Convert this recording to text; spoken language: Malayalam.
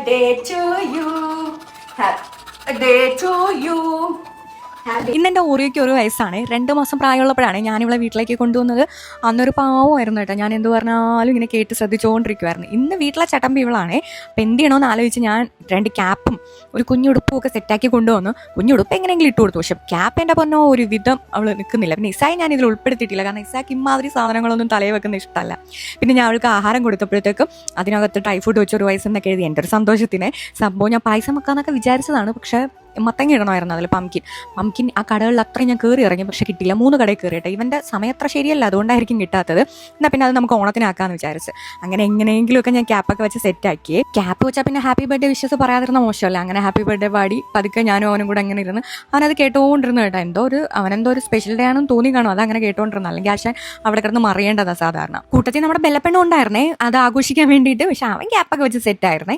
birthday to you. Happy birthday to you. ഇന്നെൻ്റെ ഓറിയോയ്ക്ക് 1 വയസ്സാണ്. 2 മാസം പ്രായമുള്ളപ്പോഴാണ് ഞാനിവളെ വീട്ടിലേക്ക് കൊണ്ടുവന്നത്. അന്നൊരു പാവമായിരുന്നു കേട്ടോ. ഞാൻ എന്ത് പറഞ്ഞാലും ഇങ്ങനെ കേട്ട് ശ്രദ്ധിച്ചുകൊണ്ടിരിക്കുമായിരുന്നു. ഇന്ന് വീട്ടിലെ ചട്ടമ്പി ഇവളാണ്. അപ്പം എന്ത് ചെയ്യണമെന്ന് ആലോചിച്ച് ഞാൻ 2 ക്യാപ്പും ഒരു കുഞ്ഞുടുപ്പും ഒക്കെ സെറ്റാക്കി കൊണ്ടുവന്നു. കുഞ്ഞുടുപ്പ് എങ്ങനെയെങ്കിലും ഇട്ട് കൊടുത്തു. പക്ഷെ ക്യാപ്പ് എൻ്റെ പൊന്നോ ഒരു വിധം അവൾ നിൽക്കുന്നില്ല. പിന്നെ ഇസായി ഞാൻ ഇതിൽ ഉൾപ്പെടുത്തിയിട്ടില്ല. കാരണം ഇസാക്ക് ഇമാതിരി സാധനങ്ങളൊന്നും തലയിൽ വെക്കുന്ന ഇഷ്ടമല്ല. പിന്നെ ഞാൻ അവൾക്ക് ആഹാരം കൊടുത്തപ്പോഴത്തേക്കും അതിനകത്ത് ടൈഫോയിഡ് വെച്ച് 1 വയസ്സെന്നൊക്കെ എഴുതി. എൻ്റെ ഒരു സന്തോഷത്തിന് സംഭവം ഞാൻ പായസം വെക്കാമെന്നൊക്കെ വിചാരിച്ചതാണ്. പക്ഷേ മത്തങ്ങ ഇടണമായിരുന്നു അതിൽ. പംകിൻ ആ കടകളിൽ അത്രയും ഞാൻ കയറി ഇറങ്ങി, പക്ഷെ കിട്ടില്ല. 3 കടയിൽ കയറിയിട്ട് ഇവൻ്റെ സമയം അത്ര ശരിയല്ല, അതുകൊണ്ടായിരിക്കും കിട്ടാത്തത്. എന്നാൽ പിന്നെ അത് നമുക്ക് ഓണത്തിനാക്കാമെന്ന് വിചാരിച്ച് അങ്ങനെ എങ്ങനെയെങ്കിലുമൊക്കെ ഞാൻ ക്യാപ്പൊക്കെ വെച്ച് സെറ്റാക്കി. ക്യാപ്പ് വെച്ചാൽ പിന്നെ ഹാപ്പി ബർത്ത്ഡേ വിഷസ് പറയാതിരുന്ന മോശമല്ല. അങ്ങനെ ഹാപ്പി ബർത്ത്ഡേ പാടി പതുക്കെ ഞാനും അവനും കൂടെ അങ്ങനെ ഇരുന്ന് അവനത് കേട്ടോണ്ടിരുന്നു കേട്ടോ. അവനെന്തോ ഒരു സ്പെഷ്യൽ ഡേ ആണെന്ന് തോന്നി കാണും, അതങ്ങനെ കേട്ടോണ്ടിരുന്നു. അല്ലെങ്കിൽ ആശാൻ അവിടെ കിടന്ന് മറിയേണ്ടതാണ് സാധാരണ. കൂട്ടത്തിൽ നമ്മുടെ ബെല്ലപ്പെണ്ണും ഉണ്ടായിരുന്നേ, അത് ആഘോഷിക്കാൻ വേണ്ടിയിട്ട്. പക്ഷെ അവൻ ക്യാപ്പൊക്കെ വെച്ച് സെറ്റായിരുന്നേ.